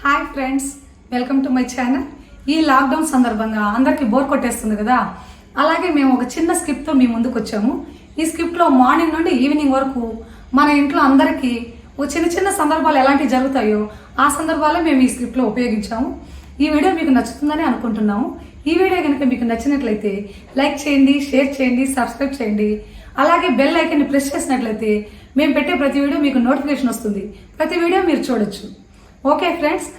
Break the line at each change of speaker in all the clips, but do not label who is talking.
Hi friends, welcome to my channel. ఈ lockdown సందర్భంగా అందరికీ బోర్ కొట్టేస్తుంది కదా, అలాగే మేము ఒక చిన్న స్క్రిప్ట్తో మీ ముందుకు వచ్చాము. ఈ స్క్రిప్ట్లో మార్నింగ్ నుండి ఈవినింగ్ వరకు మన ఇంట్లో అందరికీ ఓ చిన్న చిన్న సందర్భాలు ఎలాంటివి జరుగుతాయో ఆ సందర్భాలే మేము ఈ స్క్రిప్ట్లో ఉపయోగించాము. ఈ వీడియో మీకు నచ్చుతుందని అనుకుంటున్నాము. ఈ వీడియో కనుక మీకు నచ్చినట్లయితే లైక్ చేయండి, షేర్ చేయండి, సబ్స్క్రైబ్ చేయండి. అలాగే బెల్ ఐకాన్ని ప్రెస్ చేసినట్లయితే మేము పెట్టే ప్రతి వీడియో మీకు నోటిఫికేషన్ వస్తుంది. ప్రతి వీడియో మీరు చూడొచ్చు. Okay friends.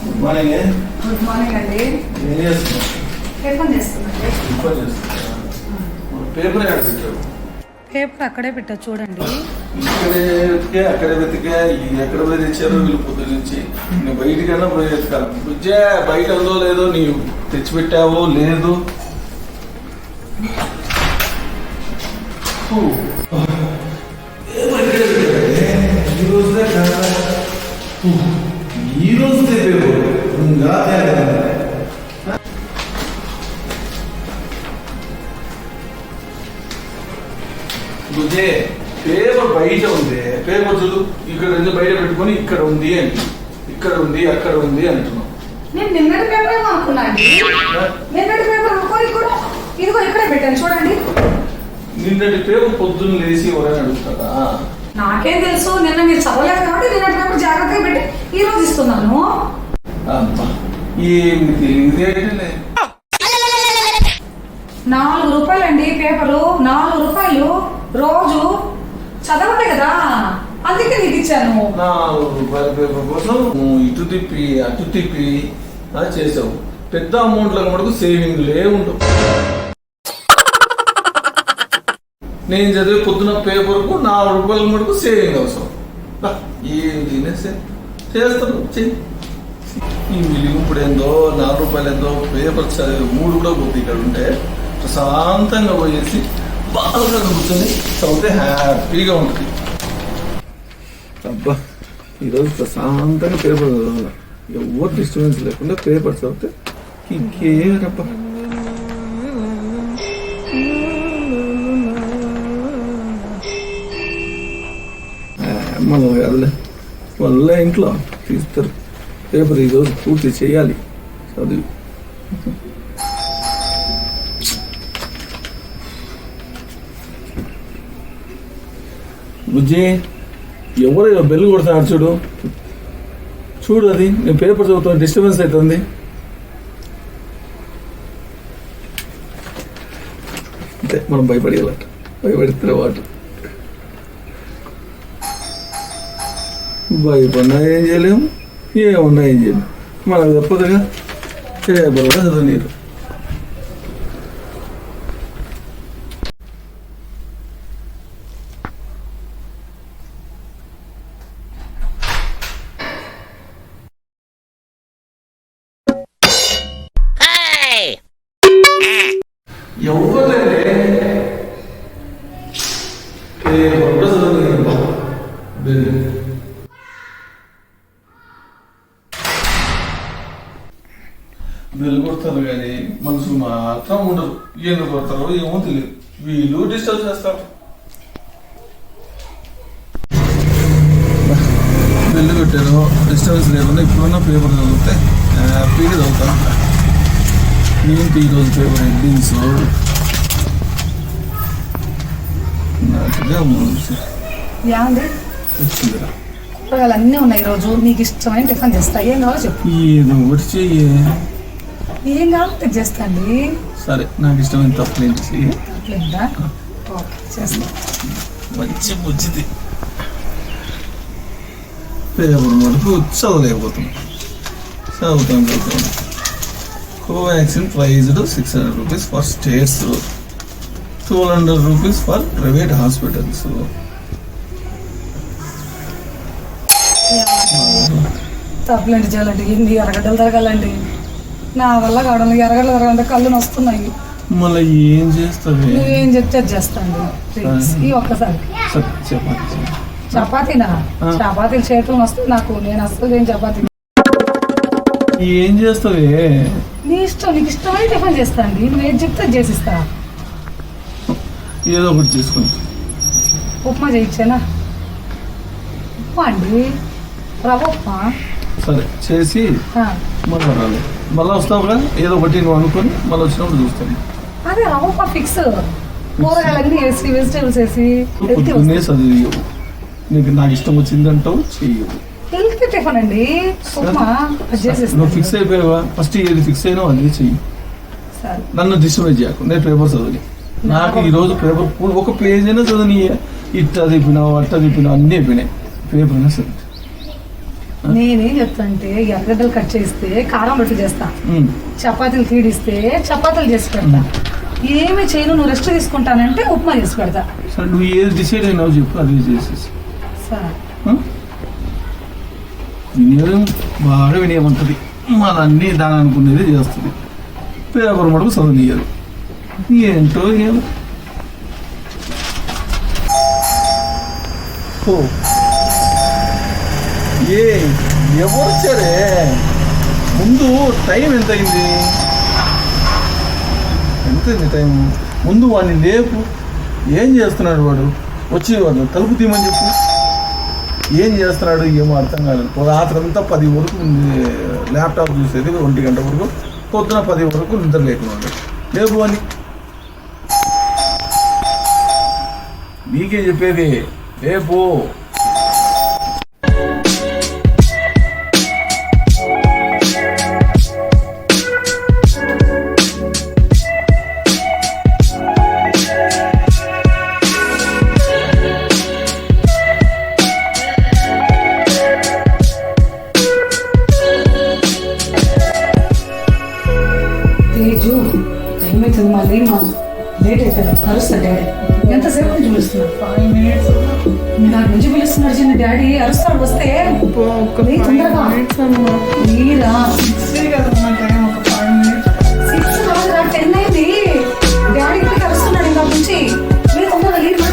గుడ్ మార్నింగ్ అండి. పేపర్ అక్కడే పెట్టా చూడండి.
అక్కడే వెతికా, ఎక్కడ పోయి తెచ్చారో వీళ్ళు పొద్దు నుంచి. నేను బయటికన్నా పోయి వెతకాలి. బుజ్జా బయట ఉందో లేదో, నీవు తెచ్చిపెట్టావో లేదు. ఈ రోజు బుజ్జే పేపర్ బయట ఉంది. పేపర్ చూడు, ఇక్కడ బయట పెట్టుకొని ఇక్కడ ఉంది అని, ఇక్కడ ఉంది అక్కడ ఉంది అంటున్నావు.
నేను నిన్నటి పేపర్ ఏమో అనుకున్నా అండి. నిన్నటి పేపర్ అనుకోని కూడా ఇదిగో ఇక్కడే పెట్టాను చూడండి.
నిన్నటి పేపర్ పొద్దున్న లేచి ఎవరైనా అడుగుతారా?
నాకేం తెలుసు, నిన్న మీరు చదవలేదు కాబట్టి నిన్నటి పేపర్ జాగ్రత్తగా పెట్టి ఈ రోజు ఇస్తున్నాను.
ఏమి తెలియదు.
4 రూపాయలండి పేపరు. 4 రూపాయలు రోజు చదవలే కదా, అందుకే నీకు ఇచ్చాను.
4 రూపాయల పేపర్ కోసం ఇటు తిప్పి అటు తిప్పి చేసావు. పెద్ద అమౌంట్ల మటుకు సేవింగ్లే ఉండవు. నేను చదివే పొద్దున పేపర్కు 4 రూపాయల మటుకు సేవింగ్ అవసరం. ఏం తినేసే చేస్తాను. ఈ మిలిగి ఇప్పుడు ఏందో 4 రూపాయలు ఏందో పేపర్ చదివి 3 కూడా పోతే ఇక్కడ ఉంటే ప్రశాంతంగా పోయేసి బాగా కూర్చొని చదివితే హ్యాపీగా ఉంటుంది. అబ్బా ఈరోజు ప్రశాంతంగా పేపర్ చదవాలి, ఎవరు డిస్టర్బెన్స్ లేకుండా పేపర్ చదివితే ఇంకేమప్ప. మనం కాదులే, వాళ్ళ ఇంట్లో తీస్తారు పేపర్. ఈరోజు పూర్తి చేయాలి చదివి. బుజ్జి ఎవరు బెల్ కొడుతున్నారు చూడు, చూడు అది. నేను పేపర్ చదువుతాను, డిస్టర్బెన్స్ అవుతుంది. అంటే మనం భయపడేయాలట, భయపడితే వాటి భయపడినా ఏం చేయలేము, ఏమన్నా ఏం చేయలేము. మనకు తప్పదుగా, పేపర్ కూడా చదువు నీరు. ఎవరులేండి పేపర్ కూడా చదువు నీరు. బెల్ కొడతారు కానీ మనసు మాత్రం ఉండరు. ఎందుకు కొడతారో ఏమో తెలియదు, వీళ్ళు డిస్టర్బ్ చేస్తారు. బెల్ కొట్టారు, డిస్టర్బెన్స్ లేకుండా ఇప్పుడున్న పేపర్ చదివితే హ్యాపీగా చదువుతాను. ఏంటి ఈరోజు పేపర్ హెడ్డింగ్స్
వచ్చిందిరా. కూరగాయలు అన్నీ ఉన్నాయి ఈరోజు. నీకు ఇష్టమైన టిఫిన్ చేస్తా. ఏం కావాలో చెప్పు.
ఏదో ఒకటి చెయ్యి.
ఏం కావాలో చేస్తా అండి.
సరే, నాకు ఇష్టమైన తప్పలేదు చెయ్యి.
తప్పలేదా? ఓకే, చేస్తా.
మంచి బుజ్జిది. పేపర్ మటుకు చదవలేకపోతున్నాం. చదువుతాం. Covaxin priced 600 rupees for states, 1200 rupees for private hospitals.
తప్పులండి చేయాలండి ఎన్ని ఎర్రగడ్డలు తిరగాలండి నా వల్ల కావడం ఎర్రగడ్డలు తిరగాలంటే కళ్ళు వస్తున్నాయి.
మళ్ళీ ఏం చేస్తావు?
నువ్వేం చెప్తే చేస్తాండి ప్లీజ్ ఈ ఒక్కసారి. చపాతీనా? చపాతీలు చేతులు వస్తుంది నాకు, నేను అసలు ఏం చపాతీ.
ఏం చేస్తావే?
నీ ఇష్టం, నీకు ఇష్టమైన టిఫిన్ చేస్తా అండి, నువ్వు ఏం చెప్తే చేసిస్తా.
ఏదో ఒకటి చేసుకుని
ఉప్మా చేయించానా? ఉప్మా అండి, రవ్వ ఉప్మా.
సరే చేసి మళ్ళీ రాలి మళ్ళీ వస్తావుగా, ఏదో ఒకటి నువ్వు అనుకొని మళ్ళీ వచ్చినప్పుడు చూస్తాను.
అదే రవ్వ ఉప్మా ఫిక్స్, కూరగాయలన్నీ వేసి వెజిటేబుల్స్ వేసి
చదివి నీకు నాకు ఇష్టం వచ్చిందంటావు చెయ్యవు.
హెల్త్ టిఫిన్ అండి ఉప్మా.
నువ్వు ఫిక్స్ అయిపోయావా? ఫస్ట్ ఏది ఫిక్స్ అయినావు అదే చెయ్యి. నన్ను డిస్టర్బ్ చేయకు, నేను పేపర్ చదివి. నాకు ఈరోజు పేపర్ ఒక పేజ్ అయినా చదివి, ఇట్ట తిప్పినావు అట్ట తిప్పినావు అన్నీ అయిపోయినాయి. పేపర్ అయినా చదివి.
నేనేం చెప్తాంటే ఎర్రగడ్డలు కట్ చేస్తే కారం రొట్టి చేస్తా, చపాతీలు తీడిస్తే చపాతీలు చేసి పెడతా. ఏమి చేయను, నువ్వు రెస్ట్ తీసుకుంటానంటే ఉప్మా చేసి పెడతా.
సరే నువ్వు ఏది డిసైడ్ అయినావు చెప్పు, అది చేసేసి.
సరే
వినియోగం బాగా వినియమంటుంది, మన అన్నీ దాని అనుకునేది చేస్తుంది. పేపర్ మటుకు చదవనియదు. ఏంటో ఏమో. ఎవరు వచ్చారే? ముందు టైం ఎంత అయింది? ఎంతైంది టైం? ముందు వాడిని లేపు. ఏం చేస్తున్నాడు వాడు? వచ్చేవాడు తలుపు తీయమని చెప్పు. ఏం చేస్తున్నాడు ఏమో అర్థం కాలేదు. రాత్రంతా 10 వరకు ల్యాప్టాప్ చూసేది, 1 గంట వరకు. పొద్దున 10 వరకు నిద్ర లేకున్నాడు. లేపు అని నీకే చెప్పేది, రేపు.
టైం అవుతుంది, మళ్ళీ మా లేట్ అయిపోయింది. అరుస్తా డాడీ. ఎంతసేపు నుంచి పిలుస్తున్నాడు? 5 minutes. నాకు నుంచి పిలుస్తున్నాడు చిన్న డాడీ. అరుస్తాడు వస్తే తొందరగా. మీరా 6 కదమ్మా టైం, ఒక 5 minutes. 6 కాదురా, 10 అయింది. డాడీ ఇంటికి అరుస్తున్నాడు ఇంకా నుంచి. మీరు తొందరగా లేదు.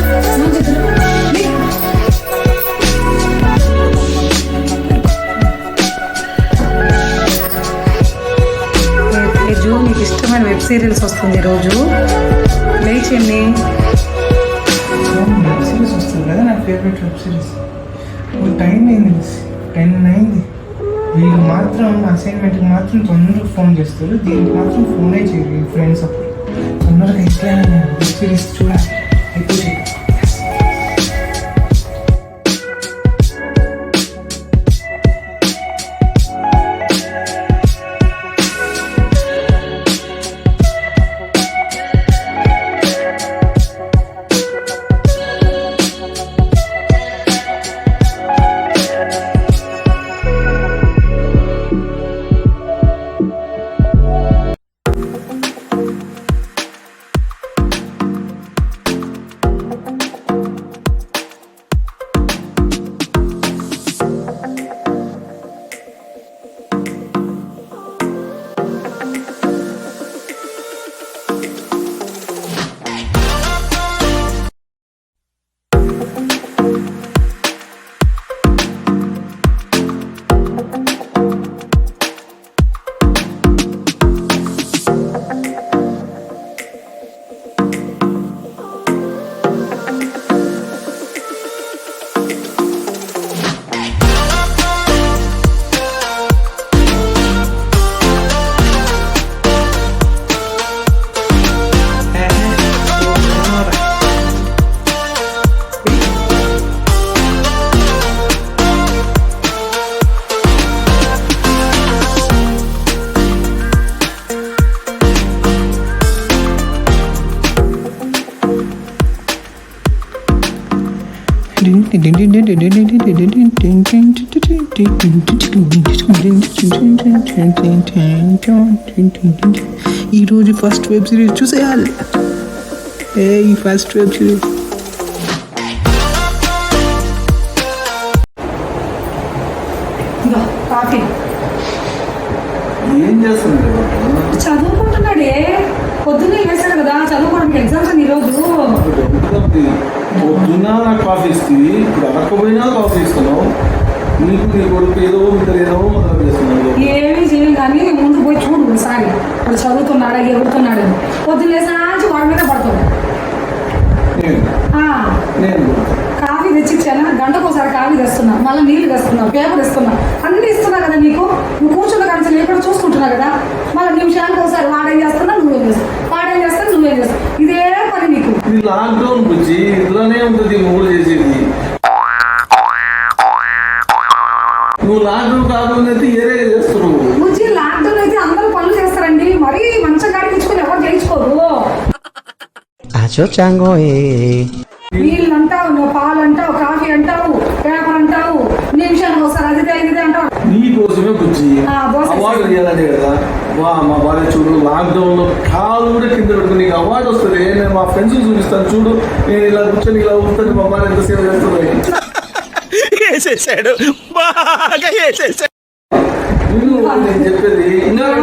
మీకు ఇష్టమైన వెబ్ సీరియల్స్ వస్తుంది ఈరోజు. లేచండి.
వెబ్ సిరీస్ వస్తుంది కదా, నా ఫేవరెట్ వెబ్ సిరీస్. టైం అయింది, 10 అయింది. వీళ్ళు మాత్రం అసైన్మెంట్కి మాత్రం తొందరగా ఫోన్ చేస్తారు, దీనికి మాత్రం ఫోనే చేయరు. ఫ్రెండ్స్ అప్పుడు తొందరగా ఎట్లయినా వెబ్ సిరీస్ చూడాలి, అయిపోయి. ఈరోజు ఫస్ట్ వెబ్ సిరీస్ చూసేయాలి. ఈ ఫస్ట్ వెబ్ సిరీస్
కాఫీ.
ఏం చేస్తున్నాడు బాబు?
చదువుకుంటున్నాడే, పొద్దున్నే వేశాడు కదా చదువుకోవడానికి. ఎగ్జామ్స్ అని ఈరోజు.
పొద్దున్న నాకు కాఫీ ఇస్తుంది, ఇప్పుడు అడగకపోయినా కాఫీ ఇస్తున్నావు. నీకు నీ కొడుకు ఏదో ఏదో మొదలు చేస్తున్నాడు.
ఏమీ చేయలేదు కానీ ముందు పోయి చూడు ఒకసారి వాడు చదువుతున్నాడా ఎగురుతున్నాడు. పొద్దున్న లేసిన వాడి మీద పడుతుంది.
నేను
కాఫీ తెచ్చిచ్చానా, గంటకు ఒకసారి కాఫీ తెస్తున్నా, మళ్ళీ నీళ్ళు తెస్తున్నా, పేపర్ ఇస్తున్నా, అన్ని ఇస్తున్నా కదా నీకు. నువ్వు కూర్చున్న కానీ నేను కూడా చూసుకుంటున్నా కదా. మళ్ళీ నిమిషానికి ఒకసారి వాడేం చేస్తున్నా నువ్వేం చేస్తావు, వాడేం చేస్తా నువ్వేం చేస్తావు, ఇదే పని నీకు.
ఇది లాక్డౌన్ బుజ్జి, ఇట్లానే ఉంటుంది మూడు చేసేది. నువ్వు లాక్డౌన్ కాకుండా అయితే ఏరే చేస్తున్నావు.
బుజ్జి లాక్డౌన్ అయితే అందరూ పనులు చేస్తారండి, మరీ మంచం కాడిపించుకొని ఎవరు చేయించుకోరు. నీళ్ళు అంటావు, నువ్వు పాలు అంటావు, కాఫీ అంటావు, పేపర్ అంటావు, నిమిషానికి ఒకసారి అది తెలియదే అంటావు.
నీ కోసమే బుజ్జి అవార్డు చేయాలనే కదా. మా భార్య చూడు, లాక్డౌన్ లో కాలు కూడా కింద పెట్టుకుని నీకు అవార్డు వస్తుంది. నేను మా ఫ్రెండ్స్ చూపిస్తాను చూడు, నేను ఇలా కూర్చొని ఇలా ఉంటాను, మా భార్య ఎంత సేవ చేస్తుంది.
వేసేసాడు, బాగా వేసేసాడు.
నేను చెప్పేది ఇంకా 2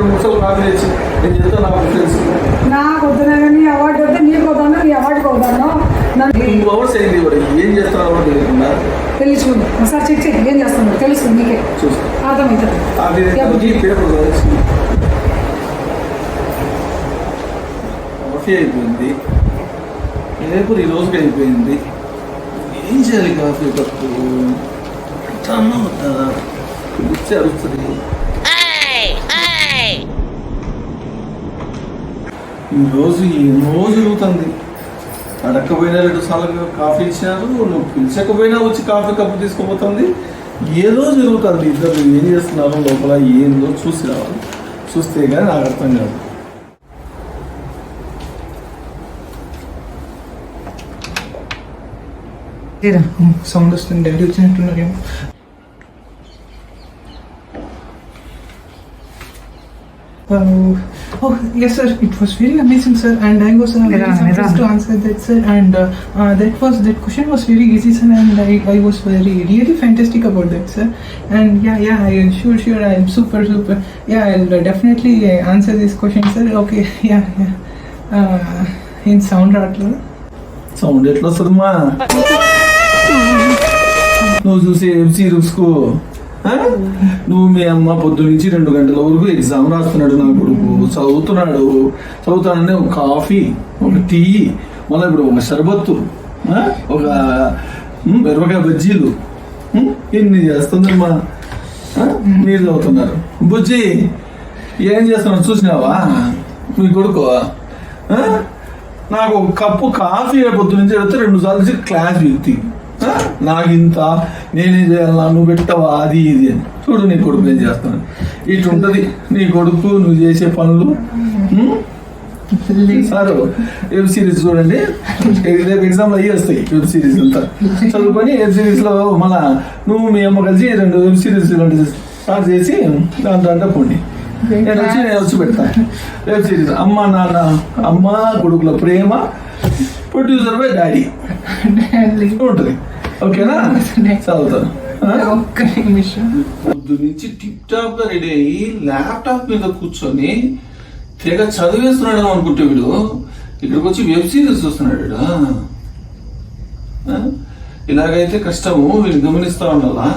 నిమిషాలు కాఫీ తెచ్చి నేను చెప్తాను. నాకు ఫ్రెండ్స్
నాకు వద్దునా కానీ అవార్డు వద్దు, నీకు వద్దాను, నీ అవార్డుకి వద్దాను.
2 అవర్స్ అయింది. ఏం చేస్తాను తెలియకుండా
తెలిసి చూడు ఒకసారి చెక్ చేయి, ఏం చేస్తున్నావు తెలుస్తుంది నీకే,
చూస్తా.
అర్థమవుతుంది.
పేపర్ కాఫీ అయిపోయింది, పేపర్ ఈ రోజుకి అయిపోయింది. ఏం చేయాలి? కాఫీ కప్పు అన్నా వద్దా? ఇచ్చి అడుగుతుంది. ఈ రోజు జరుగుతుంది. అడగకపోయినా 2 సార్లు కాఫీ ఇచ్చినారు, నువ్వు పిలిచకపోయినా వచ్చి కాఫీ కప్పు తీసుకుపోతుంది. ఏదో జరుగుతుంది. ఇద్దరు ఏం చేస్తున్నారు లోపల ఏందో చూసి రావాలి. చూస్తే కానీ నాకు అర్థం కాదు.
సౌండ్ వస్తుంది, daddy వచ్చినట్టున్నారేమో. Oh yes sir, it was very amazing sir, and I was very surprised to answer that sir, and that question was very easy sir, and I was really fantastic about that sir, and yeah sure I am super yeah, I'll definitely answer this question sir. Okay, yeah in sound రాట్లేదు.
Sound ఎట్లా వస్తుందమ్మా? నువ్వు చూసే web series కు నువ్వు మీ అమ్మ పొద్దు నుంచి 2 గంటల వరకు ఎగ్జామ్ రాస్తున్నాడు. నా కొడుకు చదువుతానని ఒక కాఫీ, ఒక టీ, మళ్ళీ ఇప్పుడు ఒక షర్బత్తు, ఒక మిరపకాయ బజ్జీలు, ఇన్ని చేస్తుందమ్మా. మీరు చదువుతున్నారు. బుజ్జి ఏం చేస్తున్నాడు చూసినావా? మీ కొడుకు నాకు ఒక కప్పు కాఫీ పొద్దు నుంచి అడిగితే 2 సార్లు క్లాస్ వ్యక్తి నాకింత నేనేం చేయాలన్నా, నువ్వు పెట్టవా అది ఇది అని. చూడు నీ కొడుకు ఏం చేస్తాను. ఇటుంటది నీ కొడుకు, నువ్వు చేసే పనులు. సార్ వెబ్ సిరీస్ చూడండి, రేపు ఎగ్జామ్లో అయ్యి వస్తాయి. వెబ్ సిరీస్ అంతా చదువుకొని వెబ్ సిరీస్ లో మళ్ళా నువ్వు మీ అమ్మ కలిసి 2 వెబ్ సిరీస్ స్టార్ట్ చేసి దాంట్లో పోండి. నేను వచ్చి పెడతాను వెబ్ సిరీస్. అమ్మ కొడుకుల ప్రేమ, ప్రొడ్యూసర్ బై డాడీ ఉంటుంది. ఓకేనా? చదువుతాను. పొద్దు నుంచి టిప్ టాప్ గా రెడీ అయ్యి ల్యాప్టాప్ మీద కూర్చొని తెగ చదివేస్తున్నాడు అనుకుంటే వీడు ఇక్కడికి వచ్చి వెబ్ సిరీస్ చూస్తున్నాడు. ఇలాగైతే కష్టము. వీడు గమనిస్తా ఉండాలా.